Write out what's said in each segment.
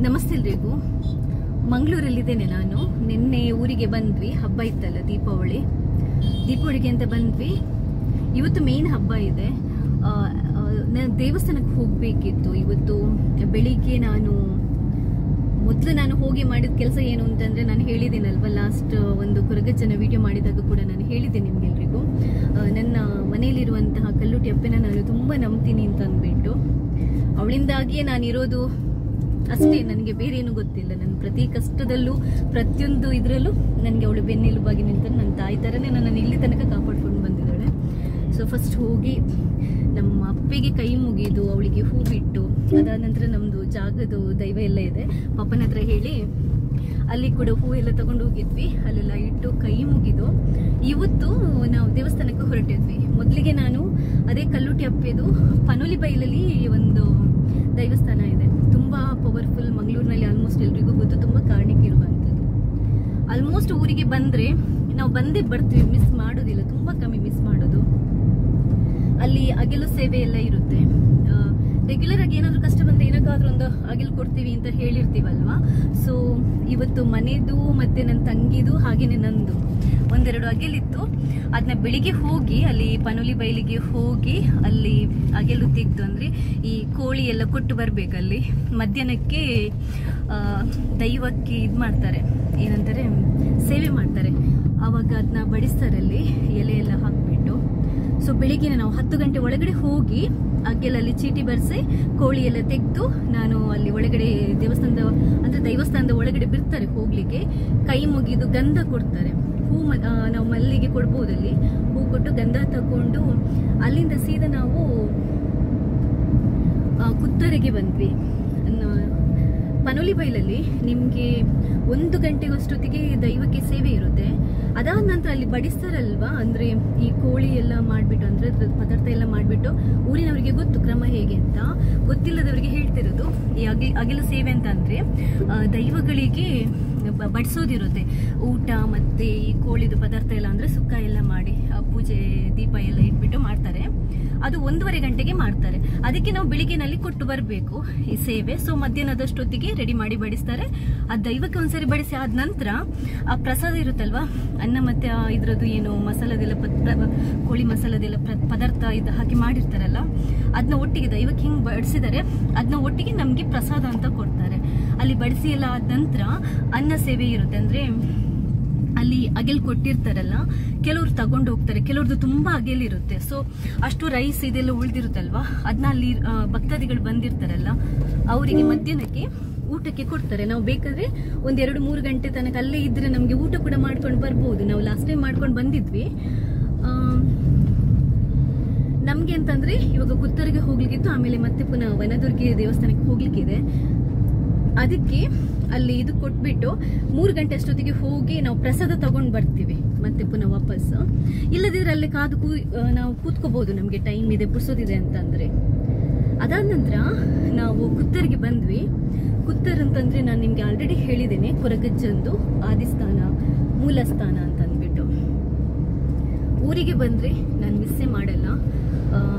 ನಮಸ್ತೆ ಎಲ್ರಿಗೂ. ಮಂಗಳೂರಲ್ಲಿದ್ದೇನೆ ನಾನು. ನಿನ್ನೆ ಊರಿಗೆ ಬಂದ್ವಿ, ಹಬ್ಬ ಇತ್ತಲ್ಲ ದೀಪಾವಳಿಗೆ ಅಂತ ಬಂದ್ವಿ. ಇವತ್ತು ಮೇನ್ ಹಬ್ಬ ಇದೆ. ನಾನು ದೇವಸ್ಥಾನಕ್ಕೆ ಹೋಗಬೇಕಿತ್ತು ಇವತ್ತು ಬೆಳಿಗ್ಗೆ. ಮೊದಲು ನಾನು ಹೋಗಿ ಮಾಡಿದ ಕೆಲಸ ಏನು ಅಂತಂದ್ರೆ, ನಾನು ಹೇಳಿದ್ದೀನಲ್ವ ಲಾಸ್ಟ್ ಒಂದು ಕೊರಗಜ್ಜನ ವಿಡಿಯೋ ಮಾಡಿದಾಗ ಕೂಡ ನಾನು ಹೇಳಿದ್ದೆ ನಿಮ್ಗೆಲ್ರಿಗೂ, ನನ್ನ ಮನೆಯಲ್ಲಿರುವಂತಹ ಕಲ್ಲುಟಿ ಅಪ್ಪನ ನಾನು ತುಂಬಾ ನಂಬ್ತೀನಿ ಅಂತ ಅಂದ್ಬಿಟ್ಟು. ಅವಳಿಂದಾಗಿಯೇ ನಾನಿರೋದು ಅಷ್ಟೇ, ನನಗೆ ಬೇರೆ ಏನು ಗೊತ್ತಿಲ್ಲ. ನನ್ನ ಪ್ರತಿ ಕಷ್ಟದಲ್ಲೂ ಪ್ರತಿಯೊಂದು ಇದರಲ್ಲೂ ನನಗೆ ಅವಳು ಬೆನ್ನೆಲುಬಾಗಿ ನಿಂತು ನನ್ನ ತಾಯಿ ಥರನೇ ನನ್ನನ್ನು ಇಲ್ಲಿ ತನಕ ಕಾಪಾಡ್ಕೊಂಡು ಬಂದಿದ್ದಾಳೆ. ಸೊ ಫಸ್ಟ್ ಹೋಗಿ ನಮ್ಮ ಅಪ್ಪೆಗೆ ಕೈ ಮುಗಿದು ಅವಳಿಗೆ ಹೂ ಬಿಟ್ಟು, ಅದಾದ ನಂತರ ನಮ್ಮದು ಜಾಗದ ದೈವ ಎಲ್ಲ ಇದೆ, ಪಪ್ಪನ ಹತ್ರ ಹೇಳಿ ಅಲ್ಲಿ ಕೂಡ ಹೂ ಎಲ್ಲ ತಗೊಂಡು ಹೋಗಿದ್ವಿ. ಅಲ್ಲೆಲ್ಲ ಇಟ್ಟು ಕೈ ಮುಗಿದು ಇವತ್ತು ನಾವು ದೇವಸ್ಥಾನಕ್ಕೆ ಹೊರಟಿದ್ವಿ. ಮೊದಲಿಗೆ ನಾನು ಅದೇ ಕಲ್ಲುಟಿ ಅಪ್ಪೆದು ಪನೋಲಿ ಬೈಲಲ್ಲಿ ಒಂದು ದೇವಸ್ಥಾನ ಇದೆ, ತುಂಬಾ ಪವರ್ಫುಲ್. ಮಂಗಳೂರಿನಲ್ಲಿ ಆಲ್ಮೋಸ್ಟ್ ಎಲ್ರಿಗೂ ಗೊತ್ತು, ತುಂಬಾ ಕಾರಣಿಕೆ ಇರುವಂಥದ್ದು. ಆಲ್ಮೋಸ್ಟ್ ಊರಿಗೆ ಬಂದ್ರೆ ನಾವು ಬಂದೇ ಬರ್ತೀವಿ, ಮಿಸ್ ಮಾಡೋದಿಲ್ಲ, ತುಂಬಾ ಕಮ್ಮಿ ಮಿಸ್ ಮಾಡೋದು. ಅಲ್ಲಿ ಅಗಿಲು ಸೇವೆ ಎಲ್ಲ ಇರುತ್ತೆ. ರೆಗ್ಯುಲರ್ ಆಗಿ ಏನಾದ್ರು ಕಷ್ಟ ಬಂದ್ರೆ ಏನಕ್ಕಾದ್ರೂ ಒಂದು ಅಗಿಲು ಕೊಡ್ತೀವಿ ಅಂತ ಹೇಳಿರ್ತೀವಲ್ವಾ. ಸೊ ಇವತ್ತು ಮನೆದು ಮತ್ತೆ ನನ್ನ ತಂಗಿದು ಹಾಗೇನೆ ನಂದು ಒಂದೆರಡು ಅಗೆಲಿತ್ತು. ಅದನ್ನ ಬೆಳಿಗ್ಗೆ ಹೋಗಿ ಅಲ್ಲಿ ಪನೋಲಿ ಬೈಲಿಗೆ ಹೋಗಿ ಅಲ್ಲಿ ಅಗೆಲು ತೆಗೆದು, ಅಂದ್ರೆ ಈ ಕೋಳಿ ಎಲ್ಲ ಕೊಟ್ಟು ಬರ್ಬೇಕಲ್ಲಿ. ಮಧ್ಯಾಹ್ನಕ್ಕೆ ದೈವಕ್ಕೆ ಇದು ಮಾಡ್ತಾರೆ, ಏನಂತಾರೆ, ಸೇವೆ ಮಾಡ್ತಾರೆ. ಆವಾಗ ಅದನ್ನ ಬಡಿಸ್ತಾರಲ್ಲಿ ಎಲೆ ಎಲ್ಲ ಹಾಕ್ಬಿಟ್ಟು. ಸೊ ಬೆಳಿಗ್ಗೆ ನಾವು 10 ಗಂಟೆ ಒಳಗಡೆ ಹೋಗಿ ಅಗೆಲಲ್ಲಿ ಚೀಟಿ ಬರ್ಸಿ ಕೋಳಿ ಎಲ್ಲ ತೆಗೆದು ನಾನು ಅಲ್ಲಿ ಒಳಗಡೆ ದೇವಸ್ಥಾನದ ಒಳಗಡೆ ಬಿಡ್ತಾರೆ ಹೋಗ್ಲಿಕ್ಕೆ. ಕೈ ಮುಗಿದು ಗಂಧ ಕೊಡ್ತಾರೆ. ಹೂ ನಾವು ಮಲ್ಲಿಗೆ ಕೊಡ್ಬೋದಲ್ಲಿ, ಹೂ ಕೊಟ್ಟು ಗಂಧ ತಗೊಂಡು ಅಲ್ಲಿಂದ ಸೀದಾ ನಾವು ಕುತ್ತರೆಗೆ ಬಂದ್ವಿ. ಪನೋಲಿ ಬೈಲಲ್ಲಿ ನಿಮ್ಗೆ 1 ಗಂಟೆಗಷ್ಟೊತ್ತಿಗೆ ದೈವಕ್ಕೆ ಸೇವೆ ಇರುತ್ತೆ. ಅದಾದ ನಂತರ ಅಲ್ಲಿ ಬಡಿಸ್ತಾರಲ್ವಾ, ಅಂದ್ರೆ ಈ ಕೋಳಿ ಎಲ್ಲ ಮಾಡ್ಬಿಟ್ಟು, ಅಂದ್ರೆ ಪದಾರ್ಥ ಎಲ್ಲ ಮಾಡ್ಬಿಟ್ಟು, ಊರಿನವರಿಗೆ ಗೊತ್ತು ಕ್ರಮ ಹೇಗೆ ಅಂತ. ಗೊತ್ತಿಲ್ಲದವರಿಗೆ ಹೇಳ್ತಿರೋದು, ಈ ಅಗಿಲು ಸೇವೆ ಅಂತ ಅಂದ್ರೆ ದೈವಗಳಿಗೆ ಬಡಿಸೋದಿರುತ್ತೆ. ಊಟ ಮತ್ತೆ ಈ ಕೋಳಿದು ಪದಾರ್ಥ ಎಲ್ಲ, ಅಂದ್ರೆ ಸುಕ್ಕ ಎಲ್ಲ ಮಾಡಿ ಪೂಜೆ ದೀಪ ಎಲ್ಲ ಇಟ್ಬಿಟ್ಟು ಮಾಡ್ತಾರೆ. ಅದು 1:30 ಗಂಟೆಗೆ ಮಾಡ್ತಾರೆ. ಅದಕ್ಕೆ ನಾವು ಬೆಳಿಗ್ಗೆನಲ್ಲಿ ಕೊಟ್ಟು ಬರಬೇಕು ಈ ಸೇವೆ. ಸೊ ಮಧ್ಯಾಹ್ನದಷ್ಟೊತ್ತಿಗೆ ರೆಡಿ ಮಾಡಿ ಬಡಿಸ್ತಾರೆ. ಆ ದೈವಕ್ಕೆ ಒಂದ್ಸರಿ ಬಡಿಸಿ ಆದ ನಂತರ ಆ ಪ್ರಸಾದ ಇರುತ್ತಲ್ವಾ, ಅನ್ನ ಮತ್ತೆ ಇದ್ರದ್ದು ಏನು ಮಸಾಲದೆಲ್ಲ ಕೋಳಿ ಮಸಾಲದೆಲ್ಲ ಪದಾರ್ಥ ಇದು ಹಾಕಿ ಮಾಡಿರ್ತಾರಲ್ಲ, ಅದನ್ನ ಒಟ್ಟಿಗೆ ದೈವಕ್ಕೆ ಹಿಂಗೆ ಬಡಿಸಿದರೆ ಅದನ್ನ ಒಟ್ಟಿಗೆ ನಮ್ಗೆ ಪ್ರಸಾದ ಅಂತ ಕೊಡ್ತಾರೆ. ಅಲ್ಲಿ ಬಡಿಸಿ ಎಲ್ಲ ಆದ ನಂತರ ಅನ್ನ ಸೇವೆ ಇರುತ್ತೆ. ಅಂದ್ರೆ ಅಲ್ಲಿ ಅಗೆಲ್ ಕೊಟ್ಟಿರ್ತಾರಲ್ಲ, ಕೆಲವ್ರು ತಗೊಂಡು ಹೋಗ್ತಾರೆ, ಕೆಲವ್ರದ್ದು ತುಂಬಾ ಅಗೆಲ್ ಇರುತ್ತೆ. ಸೊ ಅಷ್ಟು ರೈಸ್ ಇದೆಲ್ಲ ಉಳಿದಿರುತ್ತಲ್ವಾ, ಅದನ್ನ ಅಲ್ಲಿ ಭಕ್ತಾದಿಗಳು ಬಂದಿರ್ತಾರಲ್ಲ ಅವರಿಗೆ ಮಧ್ಯಾಹ್ನಕ್ಕೆ ಊಟಕ್ಕೆ ಕೊಡ್ತಾರೆ. ನಾವು ಬೇಕಾದ್ರೆ 1-2-3 ಗಂಟೆ ತನಕ ಅಲ್ಲೇ ಇದ್ರೆ ನಮ್ಗೆ ಊಟ ಕೂಡ ಮಾಡ್ಕೊಂಡು ಬರ್ಬೋದು. ನಾವು ಲಾಸ್ಟ್ ಟೈಮ್ ಮಾಡ್ಕೊಂಡು ಬಂದಿದ್ವಿ. ನಮ್ಗೆ ಅಂತಂದ್ರೆ ಇವಾಗ ಕುತ್ತರಿಗೆ ಹೋಗ್ಲಿಕ್ಕಿತ್ತು, ಆಮೇಲೆ ಮತ್ತೆ ಪುನಃ ವನದುರ್ಗಿ ದೇವಸ್ಥಾನಕ್ಕೆ ಹೋಗ್ಲಿಕ್ಕಿದೆ. ಅದಕ್ಕೆ ಅಲ್ಲಿ ಇದು ಕೊಟ್ಬಿಟ್ಟು 3 ಗಂಟೆ ಅಷ್ಟೊತ್ತಿಗೆ ಹೋಗಿ ನಾವು ಪ್ರಸಾದ ತಗೊಂಡ್ ಬರ್ತೀವಿ ಮತ್ತೆ ಪುನಃ ವಾಪಸ್. ಇಲ್ಲದಿದ್ರೆ ಅಲ್ಲಿ ನಾವು ಕೂತ್ಕೋಬಹುದು, ನಮ್ಗೆ ಟೈಮ್ ಇದೆ, ಪುರ್ಸೋದಿದೆ ಅಂತಂದ್ರೆ. ಅದಾದ ನಂತರ ನಾವು ಕುತ್ತರಿಗೆ ಬಂದ್ವಿ. ಕುತ್ತರ್ ಅಂತಂದ್ರೆ ನಾನು ನಿಮ್ಗೆ ಆಲ್ರೆಡಿ ಹೇಳಿದ್ದೇನೆ, ಕೊರಗಜ್ಜಂದು ಆದಿಸ್ಥಾನ, ಮೂಲ ಸ್ಥಾನ ಅಂತ ಅಂದ್ಬಿಟ್ಟು. ಊರಿಗೆ ಬಂದ್ರೆ ನಾನು ಮಿಸ್ಸೇ ಮಾಡಲ್ಲ.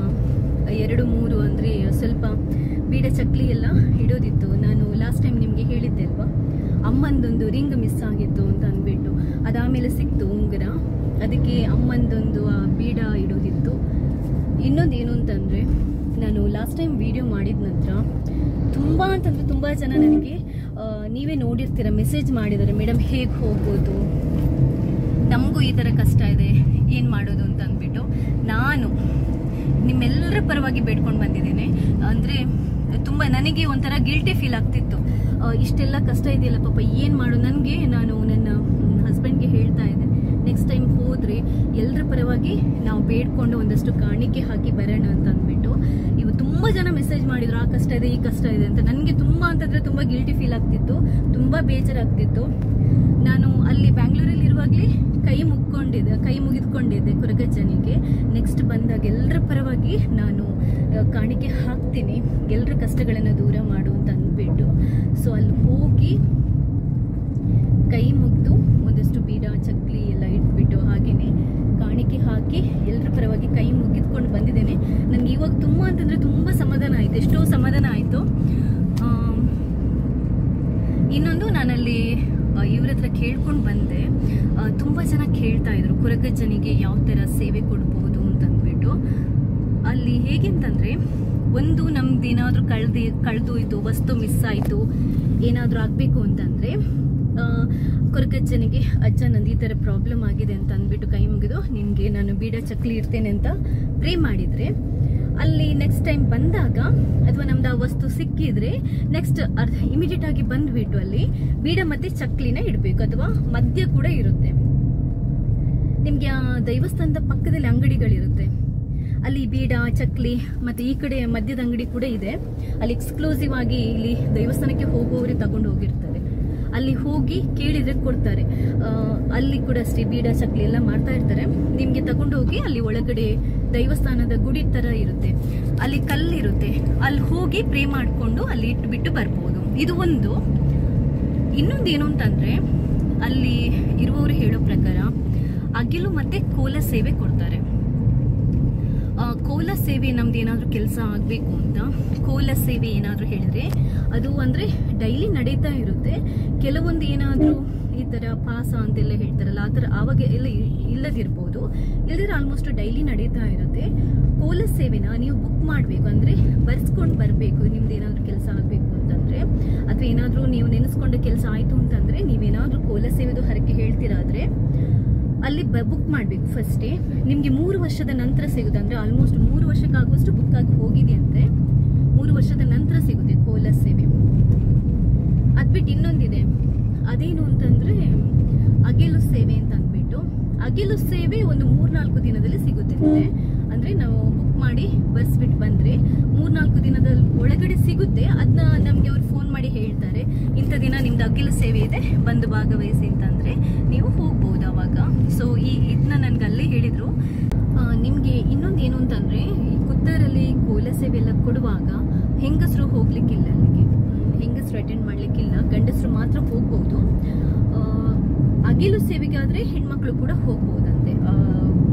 2-3 ಅಂದ್ರೆ ಸ್ವಲ್ಪ ಬೀಡ ಚಕ್ಲಿ ಎಲ್ಲ ಇಡೋದಿತ್ತು. ನಾನು ಲಾಸ್ಟ್ ಟೈಮ್ ನಿಮ್ಗೆ ಹೇಳಿದ್ದೆ ಅಲ್ವಾ, ಅಮ್ಮಂದೊಂದು ರಿಂಗ್ ಮಿಸ್ ಆಗಿತ್ತು ಅಂತ ಅಂದ್ಬಿಟ್ಟು. ಅದಾದ್ಮೇಲೆ ಸಿಕ್ತು ಉಂಗುರ, ಅದಕ್ಕೆ ಅಮ್ಮಂದೊಂದು ಬೀಡ ಇಡೋದಿತ್ತು. ಇನ್ನೊಂದು ಏನು ಅಂತಂದ್ರೆ, ನಾನು ಲಾಸ್ಟ್ ಟೈಮ್ ವಿಡಿಯೋ ಮಾಡಿದ ನಂತರ ತುಂಬಾ ಅಂತಂದ್ರೆ ತುಂಬಾ ಜನ ನನಗೆ ನೀವೇ ನೋಡಿರ್ತೀರ, ಮೆಸೇಜ್ ಮಾಡಿದ್ದಾರೆ, ಮೇಡಮ್ ಹೇಗೆ ಹೋಗ್ಬೋದು, ನಮಗೂ ಈ ತರ ಕಷ್ಟ ಇದೆ, ಏನ್ ಮಾಡೋದು ಅಂತ ಅಂದ್ಬಿಟ್ಟು. ನಾನು ನಿಮ್ಮೆಲ್ಲರ ಪರವಾಗಿ ಬೇಡ್ಕೊಂಡು ಬಂದಿದ್ದೇನೆ. ಅಂದ್ರೆ ತುಂಬಾ ನನಗೆ ಒಂಥರ ಗಿಲ್ಟಿ ಫೀಲ್ ಆಗ್ತಿತ್ತು, ಇಷ್ಟೆಲ್ಲ ಕಷ್ಟ ಇದೆಯಲ್ಲ ಪಾಪ, ಏನ್ ಮಾಡು. ನಾನು ನನ್ನ ಹಸ್ಬೆಂಡ್ಗೆ ಹೇಳ್ತಾ ಇದ್ದೆ, ನೆಕ್ಸ್ಟ್ ಟೈಮ್ ಹೋದ್ರೆ ಎಲ್ಲರ ಪರವಾಗಿ ನಾವು ಬೇಡ್ಕೊಂಡು ಒಂದಷ್ಟು ಕಾಣಿಕೆ ಹಾಕಿ ಬರೋಣ ಅಂತ ಅಂದ್ಬಿಟ್ಟು. ಇವು ತುಂಬಾ ಜನ ಮೆಸೇಜ್ ಮಾಡಿದ್ರು, ಆ ಕಷ್ಟ ಇದೆ, ಈ ಕಷ್ಟ ಇದೆ ಅಂತ. ನನಗೆ ತುಂಬಾ ಅಂತಂದ್ರೆ ತುಂಬಾ ಗಿಲ್ಟಿ ಫೀಲ್ ಆಗ್ತಿತ್ತು, ತುಂಬಾ ಬೇಜಾರಾಗ್ತಿತ್ತು. ನಾನು ಅಲ್ಲಿ ಬ್ಯಾಂಗ್ಳೂರಲ್ಲಿ ಇರುವಾಗ್ಲೇ ಕೈ ಮುಗಿದ್ಕೊಂಡಿದ್ದೆ ಕೊರಗಜ್ಜನಿಗೆ. ನೆಕ್ಸ್ಟ್ ಬಂದಾಗ ಎಲ್ಲರ ಪರವಾಗಿ ನಾನು ಕಾಣಿಕೆ ಹಾಕ್ತೀನಿ, ಎಲ್ಲರ ಕಷ್ಟಗಳನ್ನು ದೂರ ಮಾಡು ಅಂತ ಅಂದ್ಬಿಟ್ಟು. ಸೊ ಅಲ್ಲಿ ಹೋಗಿ ಕೈ ಮುಗಿದು ಒಂದಷ್ಟು ಬೀಡ ಚಕ್ಲಿ ಎಲ್ಲ ಇಟ್ಬಿಟ್ಟು ಹಾಗೇನೆ ಕಾಣಿಕೆ ಹಾಕಿ ಎಲ್ಲರ ಪರವಾಗಿ ಕೈ ಮುಗಿದ್ಕೊಂಡು ಬಂದಿದ್ದೇನೆ. ನನಗೆ ಇವಾಗ ತುಂಬಾ ಅಂತಂದ್ರೆ ತುಂಬಾ ಸಮಾಧಾನ ಆಯ್ತು, ಎಷ್ಟೋ ಸಮಾಧಾನ ಆಯ್ತು. ಇನ್ನೊಂದು ನಾನಲ್ಲಿ ಇವ್ರ ಹತ್ರ ಕೇಳ್ಕೊಂಡು ಬಂದೆ. ತುಂಬ ಜನ ಕೇಳ್ತಾ ಇದ್ರು ಕೊರಗಜ್ಜನಿಗೆ ಯಾವ ಥರ ಸೇವೆ ಕೊಡ್ಬೋದು ಅಂತಂದ್ಬಿಟ್ಟು. ಅಲ್ಲಿ ಹೇಗೆಂತಂದರೆ, ಒಂದು ನಮ್ದು ಏನಾದರೂ ಕಳೆದೋಯ್ತು, ವಸ್ತು ಮಿಸ್ ಆಯಿತು, ಏನಾದರೂ ಆಗಬೇಕು ಅಂತಂದರೆ ಕೊರಗಜ್ಜನಿಗೆ ಅಜ್ಜ ನಂದು ಈ ಥರ ಪ್ರಾಬ್ಲಮ್ ಆಗಿದೆ ಅಂತ ಅಂದ್ಬಿಟ್ಟು ಕೈ ಮುಗಿದು ನಿನಗೆ ನಾನು ಬೀಡ ಚಕ್ಲಿ ಇರ್ತೇನೆ ಅಂತ ಪ್ರೇ ಮಾಡಿದರೆ, ಅಲ್ಲಿ ನೆಕ್ಸ್ಟ್ ಟೈಮ್ ಬಂದಾಗ ಅಥವಾ ನಮ್ದು ಆ ವಸ್ತು ಸಿಕ್ಕಿದ್ರೆ ನೆಕ್ಸ್ಟ್ ಇಮಿಡಿಯೇಟ್ ಆಗಿ ಬಂದ್ಬಿಟ್ಟು ಅಲ್ಲಿ ಬೀಡ ಮತ್ತೆ ಚಕ್ಲಿನ ಇಡಬೇಕು. ಅಥವಾ ಮದ್ಯ ಕೂಡ ಇರುತ್ತೆ. ನಿಮ್ಗೆ ಆ ದೈವಸ್ಥಾನದ ಪಕ್ಕದಲ್ಲಿ ಅಂಗಡಿಗಳಿರುತ್ತೆ, ಅಲ್ಲಿ ಬೀಡ ಚಕ್ಲಿ ಮತ್ತೆ ಈ ಕಡೆ ಮದ್ಯದ ಅಂಗಡಿ ಕೂಡ ಇದೆ. ಅಲ್ಲಿ ಎಕ್ಸ್ಕ್ಲೂಸಿವ್ ಆಗಿ ಇಲ್ಲಿ ದೇವಸ್ಥಾನಕ್ಕೆ ಹೋಗುವವರೇ ತಗೊಂಡು ಹೋಗಿರ್ತಾರೆ. ಅಲ್ಲಿ ಹೋಗಿ ಕೇಳಿದ್ರೆ ಕೊಡ್ತಾರೆ. ಅಲ್ಲಿ ಕೂಡ ಅಷ್ಟೇ ಬೀಡ ಚಕ್ಲಿ ಎಲ್ಲ ಮಾಡ್ತಾ ಇರ್ತಾರೆ. ನಿಮ್ಗೆ ತಗೊಂಡು ಹೋಗಿ ಅಲ್ಲಿ ಒಳಗಡೆ ದೈವಸ್ಥಾನದ ಗುಡಿ ತರ ಇರುತ್ತೆ, ಅಲ್ಲಿ ಕಲ್ಲಿರುತ್ತೆ, ಅಲ್ಲಿ ಹೋಗಿ ಪ್ರೇ ಮಾಡಿಕೊಂಡು ಅಲ್ಲಿ ಇಟ್ಬಿಟ್ಟು ಬರ್ಬೋದು. ಇದು ಒಂದು. ಇನ್ನೊಂದೇನು ಅಂತಂದ್ರೆ, ಅಲ್ಲಿ ಇರುವವರು ಹೇಳೋ ಪ್ರಕಾರ ಅಗಿಲು ಮತ್ತೆ ಕೋಲ ಸೇವೆ ಕೊಡ್ತಾರೆ. ಕೋಲ ಸೇವೆ ನಮ್ದು ಏನಾದರೂ ಕೆಲಸ ಆಗಬೇಕು ಅಂತ ಕೋಲ ಸೇವೆ ಏನಾದರೂ ಹೇಳಿದ್ರೆ ಅದು ಅಂದರೆ ಡೈಲಿ ನಡೀತಾ ಇರುತ್ತೆ. ಕೆಲವೊಂದು ಏನಾದರೂ ಈ ಥರ ಪಾಸ ಅಂತೆಲ್ಲ ಹೇಳ್ತಾರಲ್ಲ, ಆ ಥರ ಆವಾಗ ಎಲ್ಲ ಇಲ್ಲದಿರ್ಬೋದು, ಇಲ್ಲದಿದ್ರೆ ಆಲ್ಮೋಸ್ಟ್ ಡೈಲಿ ನಡೀತಾ ಇರುತ್ತೆ. ಕೋಲ ಸೇವೆನ ನೀವು ಬುಕ್ ಮಾಡಬೇಕು, ಅಂದರೆ ಬರ್ಸ್ಕೊಂಡು ಬರಬೇಕು. ನಿಮ್ದು ಏನಾದರೂ ಕೆಲಸ ಆಗಬೇಕು ಅಂತಂದರೆ, ಅಥವಾ ಏನಾದರೂ ನೀವು ನೆನೆಸ್ಕೊಂಡ ಕೆಲಸ ಆಯಿತು ಅಂತಂದರೆ, ನೀವೇನಾದರೂ ಕೋಲ ಸೇವೆದು ಹರಕೆ ಹೇಳ್ತೀರಾದರೆ ಅಲ್ಲಿ ಬುಕ್ ಮಾಡಬೇಕು ಫಸ್ಟೇ. ನಿಮಗೆ 3 ವರ್ಷದ ನಂತರ ಸಿಗುತ್ತೆ. ಅಂದರೆ ಆಲ್ಮೋಸ್ಟ್ 3 ವರ್ಷಕ್ಕಾಗುವಷ್ಟು ಬುಕ್ ಆಗಿ ಹೋಗಿದೆ ಅಂದರೆ 3 ವರ್ಷದ ನಂತರ ಸಿಗುತ್ತೆ ಕೋಲ ಸೇವೆ. ಅದ್ಬಿಟ್ಟು ಇನ್ನೊಂದಿದೆ, ಅದೇನು ಅಂತಂದರೆ ಅಗಿಲು ಸೇವೆ ಅಂತ ಅಂದ್ಬಿಟ್ಟು. ಅಗಿಲು ಸೇವೆ ಒಂದು 3-4 ದಿನದಲ್ಲಿ ಸಿಗುತ್ತೆ ಅಂತೆ. ಅಂದರೆ ನಾವು ಬುಕ್ ಮಾಡಿ ಬರ್ಸ್ಬಿಟ್ಟು ಬಂದರೆ 3-4 ದಿನದ ಒಳಗಡೆ ಸಿಗುತ್ತೆ. ಅದನ್ನ ನಮಗೆ ಅವ್ರು ಫೋನ್ ಮಾಡಿ ಹೇಳ್ತಾರೆ, ಇಂಥ ದಿನ ನಿಮ್ದು ಅಗಿಲು ಸೇವೆ ಇದೆ, ಬಂದು ಭಾಗವಹಿಸಿ ಅಂತಂದರೆ ನೀವು ಹೋಗ್ಬೋದು ಅವಾಗ. ಸೊ ಇದನ್ನ ನನಗೆ ಅಲ್ಲೇ ಹೇಳಿದರು. ನಿಮಗೆ ಇನ್ನೊಂದು ಏನು ಅಂತಂದರೆ, ಈ ಕುತ್ತರಲ್ಲಿ ಕೋಲ ಸೇವೆ ಎಲ್ಲ ಕೊಡುವಾಗ ಹೆಂಗಸರು ಹೋಗ್ಲಿಕ್ಕಿಲ್ಲ, ಅಲ್ಲಿಗೆ ಹೆಂಗಸರು ಅಟೆಂಡ್ ಮಾಡಲಿಕ್ಕಿಲ್ಲ, ಗಂಡಸರು ಮಾತ್ರ ಹೋಗ್ಬೋದು. ಅಗಿಲು ಸೇವೆಗೆ ಆದರೆ ಹೆಣ್ಮಕ್ಳು ಕೂಡ ಹೋಗ್ಬೋದಂತೆ.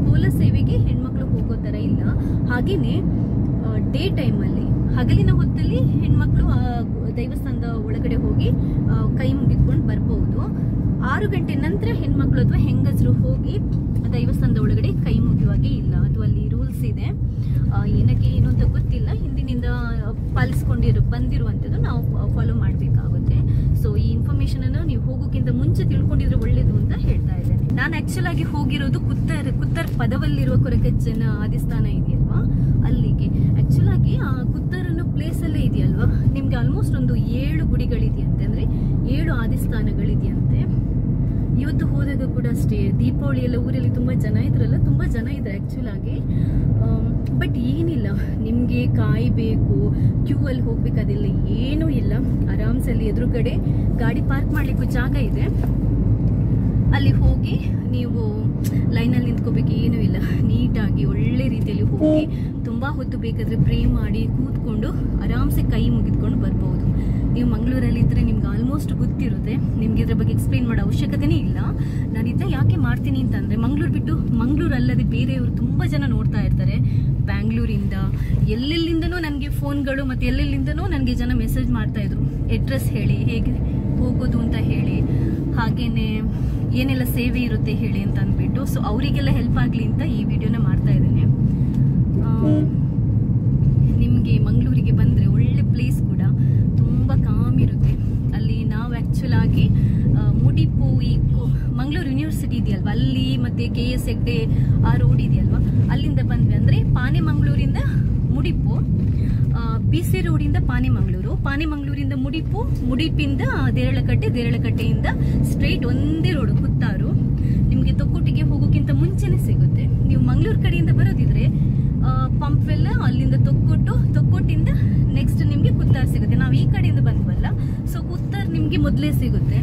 ಕೋಲ ಸೇವೆಗೆ ಹೆಣ್ಮಕ್ಳು ಹೋಗೋ ಥರ ಇಲ್ಲ. ಹಾಗೆಯೇ ಡೇ ಟೈಮಲ್ಲಿ, ಹಗಲಿನ ಹೊತ್ತಲ್ಲಿ ಹೆಣ್ಮಕ್ಳು ದೈವಸ್ಥಾನದ ಒಳಗಡೆ ಹೋಗಿ ಕೈ ಮುಗಿದ್ಕೊಂಡು ಬರ್ಬೋದು. 6 ಗಂಟೆ ನಂತರ ಹೆಣ್ಮಕ್ಳು ಅಥವಾ ಹೆಂಗಸರು ಹೋಗಿ ದೈವಸ್ಥಾನದ ಒಳಗಡೆ ಕೈ ಮುಗಿಯುವಾಗೆ ಇಲ್ಲ. ಅದು ಅಲ್ಲಿ ರೂಲ್ಸ್ ಇದೆ. ಏನಕ್ಕೆ ಏನು ಅಂತ ಗೊತ್ತಿಲ್ಲ, ಹಿಂದಿನಿಂದ ಬಂದಿರುವಂಥದ್ದು ನಾವು ಫಾಲೋ ಮಾಡಬೇಕಾಗುತ್ತೆ. ಸೊ ಈ ಇನ್ಫಾರ್ಮೇಶನ್ ಅನ್ನು ನೀವು ಹೋಗೋಕ್ಕಿಂತ ಮುಂಚೆ ತಿಳ್ಕೊಂಡಿದ್ರೆ ಒಳ್ಳೇದು ಅಂತ ಹೇಳ್ತಾ ಇದ್ದೇನೆ. ನಾನು ಆಕ್ಚುಲ್ ಆಗಿ ಹೋಗಿರೋದು ಕುತ್ತರ್ ಪದವಲ್ಲಿರುವ ಕೊರಗಜ್ಜನ ಆದಿಸ್ಥಾನ ಇದೆಯಲ್ವಾ, ಅಲ್ಲಿಗೆ. ಆಕ್ಚುಲ್ ಆಗಿ ಆ ಕುತ್ತರ್ ಅನ್ನೋ ಪ್ಲೇಸ್ ಅಲ್ಲೇ ಇದೆಯಲ್ವಾ, ನಿಮ್ಗೆ ಆಲ್ಮೋಸ್ಟ್ ಒಂದು 7 ಗುಡಿಗಳಿದೆಯಂತೆ, ಅಂದ್ರೆ 7 ಆದಿಸ್ಥಾನಗಳಿದೆಯಂತೆ. ಇವತ್ತು ಹೋದಾಗ ಕೂಡ ಅಷ್ಟೇ, ದೀಪಾವಳಿ ಎಲ್ಲ ಊರಲ್ಲಿ ತುಂಬಾ ಜನ ಇದ್ರಲ್ಲ, ತುಂಬಾ ಜನ ಇದ್ದಾರೆ ಆಕ್ಚುಲ್ ಆಗಿ. ಬಟ್ ಏನಿಲ್ಲ, ನಿಮ್ಗೆ ಕಾಯ್ಬೇಕು, ಕ್ಯೂ ಅಲ್ಲಿ ಹೋಗ್ಬೇಕು, ಅದೆಲ್ಲ ಏನೂ ಇಲ್ಲ. ಆರಾಮ್ಸಲ್ಲಿ ಎದುರುಗಡೆ ಗಾಡಿ ಪಾರ್ಕ್ ಮಾಡ್ಲಿಕ್ಕೂ ಜಾಗ ಇದೆ. ಅಲ್ಲಿ ಹೋಗಿ ನೀವು ಲೈನಲ್ಲಿ ನಿಂತ್ಕೋಬೇಕು, ಏನೂ ಇಲ್ಲ. ನೀಟಾಗಿ ಒಳ್ಳೆ ರೀತಿಯಲ್ಲಿ ಹೋಗಿ ತುಂಬಾ ಹೊತ್ತು ಬೇಕಾದ್ರೆ ಪ್ರೇ ಮಾಡಿ ಕೂತ್ಕೊಂಡು ಆರಾಮ್ಸೆ ಕೈ ಮುಗಿದ್ಕೊಂಡು ಬರ್ಬೋದು. ನೀವು ಮಂಗಳೂರಲ್ಲಿ ಇದ್ರೆ ನಿಮ್ಗೆ ಆಲ್ಮೋಸ್ಟ್ ಗೊತ್ತಿರುತ್ತೆ, ನಿಮ್ಗೆ ಇದ್ರ ಬಗ್ಗೆ ಎಕ್ಸ್ಪ್ಲೈನ್ ಮಾಡೋ ಅವಶ್ಯಕತೆನೇ ಇಲ್ಲ. ನಾನು ಇದನ್ನ ಯಾಕೆ ಮಾಡ್ತೀನಿ ಅಂತಂದ್ರೆ, ಮಂಗಳೂರು ಬಿಟ್ಟು, ಮಂಗಳೂರು ಅಲ್ಲದೆ ಬೇರೆಯವರು ತುಂಬಾ ಜನ ನೋಡ್ತಾ ಇರ್ತಾರೆ. ಬ್ಯಾಂಗ್ಳೂರಿಂದ ಎಲ್ಲೆಲ್ಲಿಂದನೂ ನನಗೆ ಫೋನ್ಗಳು ಮತ್ತೆ ಎಲ್ಲೆಲ್ಲಿಂದನೂ ನನಗೆ ಜನ ಮೆಸೇಜ್ ಮಾಡ್ತಾ ಇದ್ರು, ಅಡ್ರೆಸ್ ಹೇಳಿ, ಹೇಗೆ ಹೋಗೋದು ಅಂತ ಹೇಳಿ, ಹಾಗೇನೆ ಏನೆಲ್ಲ ಸೇವೆ ಇರುತ್ತೆ ಹೇಳಿ ಅಂತ ಅಂದ್ಬಿಟ್ಟು. ಸೊ ಅವರಿಗೆಲ್ಲ ಹೆಲ್ಪ್ ಆಗಲಿ ಅಂತ ಈ ವಿಡಿಯೋನ ಮಾಡ್ತಾ ಇದ್ದೇನೆ. ನಿಮಗೆ ಮಂಗಳೂರಿಗೆ ಬಂದರೆ ಒಳ್ಳೆ ಪ್ಲೇಸ್ ಕೂಡ, ತುಂಬ ಕಾಮ್ ಇರುತ್ತೆ ಅಲ್ಲಿ. ನಾವು ಆ್ಯಕ್ಚುಲ್ ಆಗಿ ಮುಡಿಪು, ಈ ಮಂಗಳೂರು ಯೂನಿವರ್ಸಿಟಿ ಇದೆಯಲ್ವ ಅಲ್ಲಿ, ಮತ್ತೆ KS ಹೆಗ್ಡೆ ಆ ರೋಡ್ ಇದೆಯಲ್ವ, ಅಲ್ಲಿಂದ ಬಂದ್ವಿ. ಅಂದರೆ ಪಾನೆಮಂಗಳೂರಿಂದ ಮುಡಿಪು, BC ರೋಡಿಂದ ಪಾನೆಮಂಗಳೂರಿಂದ ಮುಡಿಪು, ಮುಡಿಪಿಂದ ದೇರಳಕಟ್ಟೆಯಿಂದ ಸ್ಟ್ರೈಟ್ ಒಂದೇ ರೋಡು ಕುತ್ತಾರು. ನಿಮಗೆ ತೊಕ್ಕೊಟ್ಟಿಗೆ ಹೋಗೋಕ್ಕಿಂತ ಮುಂಚೆನೆ ಸಿಗುತ್ತೆ. ನೀವು ಮಂಗಳೂರು ಕಡೆಯಿಂದ ಬರೋದಿದ್ರೆ ಪಂಪ್ವೆಲ್ಲ, ಅಲ್ಲಿಂದ ತೊಕ್ಕೊಟ್ಟಿಂದ ನೆಕ್ಸ್ಟ್ ನಿಮಗೆ ಕುತ್ತಾರ್ ಸಿಗುತ್ತೆ. ನಾವು ಈ ಕಡೆಯಿಂದ ಬಂದ್ವಲ್ಲ, ಸೊ ಕುತ್ತಾರ್ ನಿಮಗೆ ಮೊದಲೇ ಸಿಗುತ್ತೆ.